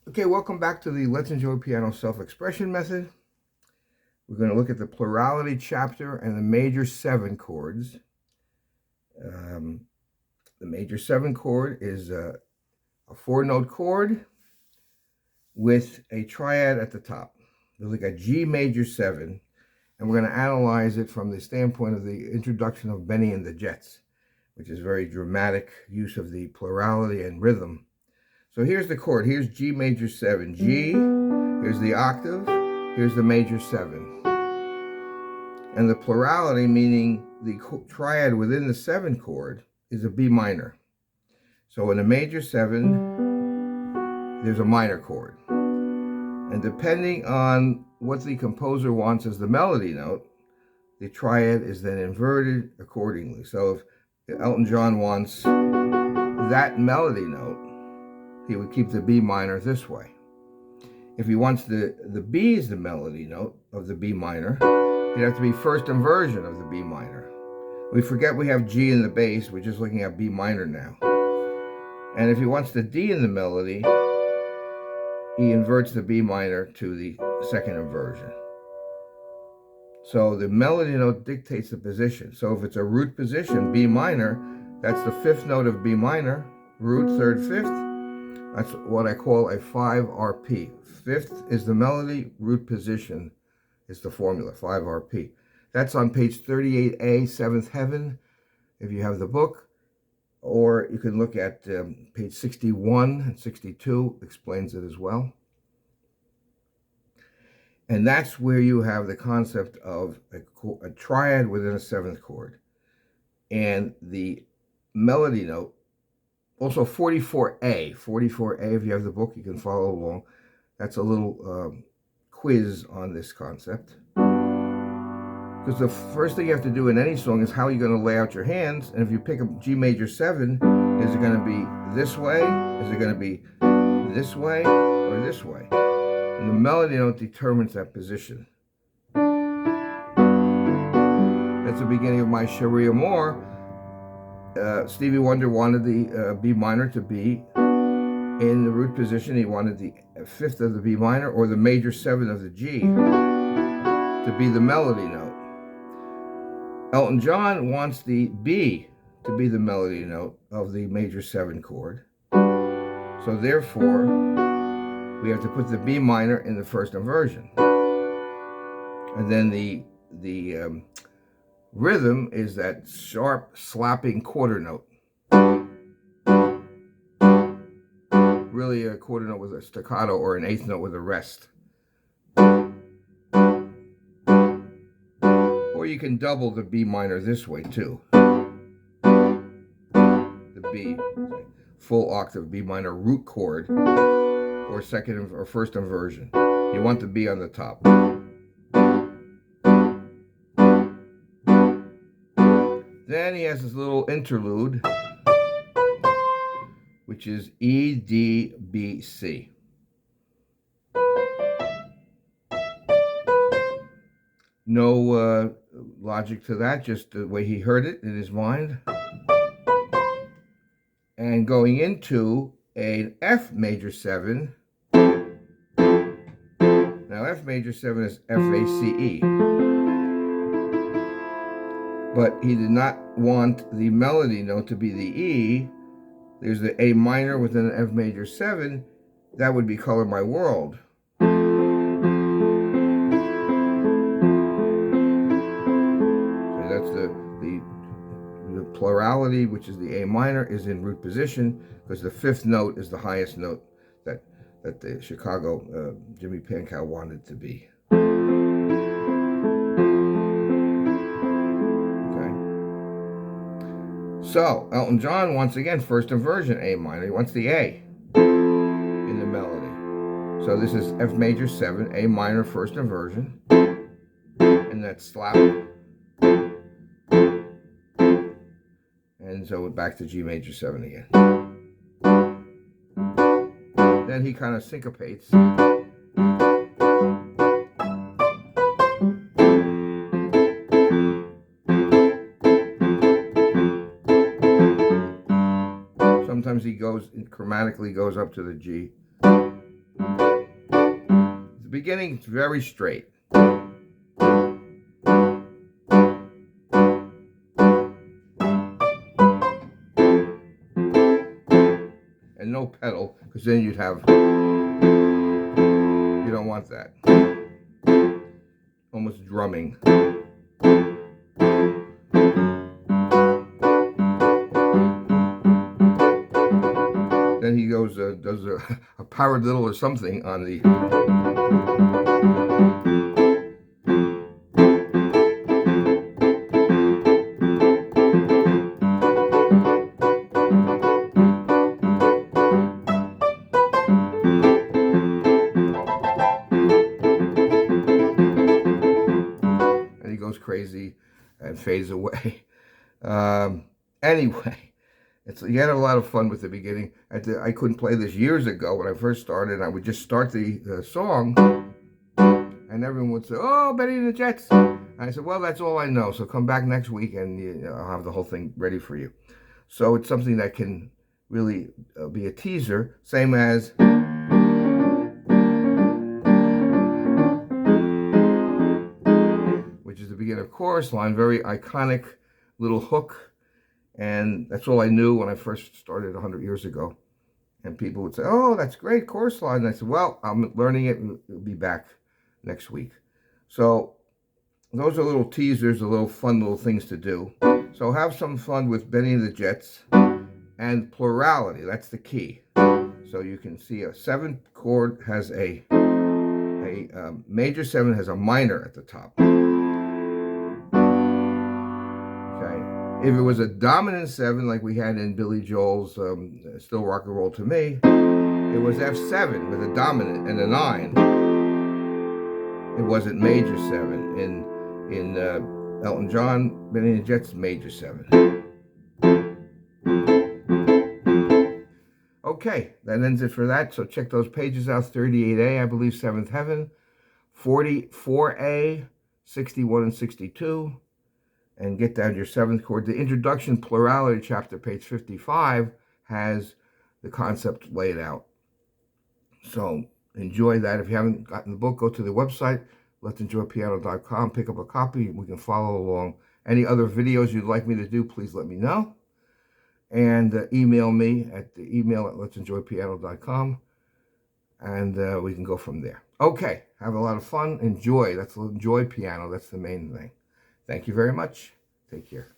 Okay, welcome back to the Let's Enjoy Piano Self-Expression method. We're going to look at the plurality chapter and the major 7 chords. The major 7 chord is a 4-note chord with a triad at the top. There's like a G major 7, and we're going to analyze it from the standpoint of the introduction of Benny and the Jets, which is very dramatic use of the plurality and rhythm. So here's the chord. Here's G major 7. G, here's the octave, here's the major 7. And the plurality, meaning the triad within the 7 chord, is a B minor. So in a major 7, there's a minor chord. And depending on what the composer wants as the melody note, the triad is then inverted accordingly. So if Elton John wants that melody note, he would keep the B minor this way. If he wants the B as the melody note of the B minor, it'd have to be first inversion of the B minor. We forget we have G in the bass, we're just looking at B minor now. And if he wants the D in the melody, he inverts the B minor to the second inversion. So the melody note dictates the position. So if it's a root position, B minor, that's the 5th note of B minor, root, 3rd, 5th. That's what I call a 5-RP. 5th is the melody, root position is the formula, 5-RP. That's on page 38A, 7th Heaven, if you have the book. Or you can look at page 61 and 62, explains it as well. And that's where you have the concept of a triad within a 7th chord. And the melody note, also 44A. 44A, if you have the book, you can follow along. That's a little quiz on this concept. Because the first thing you have to do in any song is how you're going to lay out your hands. And if you pick up G major 7, is it going to be this way? Is it going to be this way or this way? And the melody note determines that position. That's the beginning of My Sharia Moore. Stevie Wonder wanted the B minor to be in the root position. He wanted the 5th of the B minor or the major 7 of the G to be the melody note. Elton John wants the B to be the melody note of the major 7 chord. So therefore, we have to put the B minor in the first inversion. And then the rhythm is that sharp, slapping quarter note. Really a quarter note with a staccato or an 8th note with a rest. Or you can double the B minor this way too. The B, full octave B minor root chord, or second or first inversion. You want the B on the top. Then he has this little interlude, which is E, D, B, C. No logic to that, just the way he heard it in his mind. And going into an F major 7. Now F major 7 is F-A-C-E. But he did not want the melody note to be the E. There's the A minor within an F major 7. That would be Color My World. So that's the plurality, which is the A minor, is in root position because the 5th note is the highest note that the Chicago Jimmy Pankow wanted to be. So, Elton John, once again, first inversion, A minor. He wants the A in the melody. So this is F major 7, A minor, first inversion. And that's slap. And so back to G major 7 again. Then he kind of syncopates. Sometimes he chromatically goes up to the G. the beginning, it's very straight. And no pedal, because then you don't want that. Almost drumming. Then he goes, does a paradiddle or something on the... And he goes crazy and fades away. Anyway, you had a lot of fun with the beginning. I couldn't play this years ago when I first started. I would just start the song, and everyone would say, "Oh, Benny and the Jets." And I said, "Well, that's all I know. So come back next week, and I'll have the whole thing ready for you." So it's something that can really be a teaser, same as. Which is the beginning of chorus line, very iconic little hook. And that's all I knew when I first started 100 years ago. And people would say, "Oh, that's great, chorus line." And I said, "Well, I'm learning it and we'll be back next week." So those are little teasers, little fun little things to do. So have some fun with Benny and the Jets and Plurality. That's the key. So you can see a 7 chord has a major 7 has a minor at the top. If it was a dominant 7, like we had in Billy Joel's Still Rock and Roll to Me, it was F7 with a dominant and a 9. It wasn't major 7. In Elton John, Benny and the Jets, major 7. Okay, that ends it for that. So check those pages out. 38A, I believe, 7th Heaven. 44A, 61 and 62. And get down to your 7th chord. The Introduction Plurality chapter, page 55, has the concept laid out. So enjoy that. If you haven't gotten the book, go to the website, let'senjoypiano.com, pick up a copy. We can follow along. Any other videos you'd like me to do, please let me know. And email me at the email at let'senjoypiano.com. And we can go from there. Okay, have a lot of fun. Enjoy. Enjoy piano. That's the main thing. Thank you very much. Take care.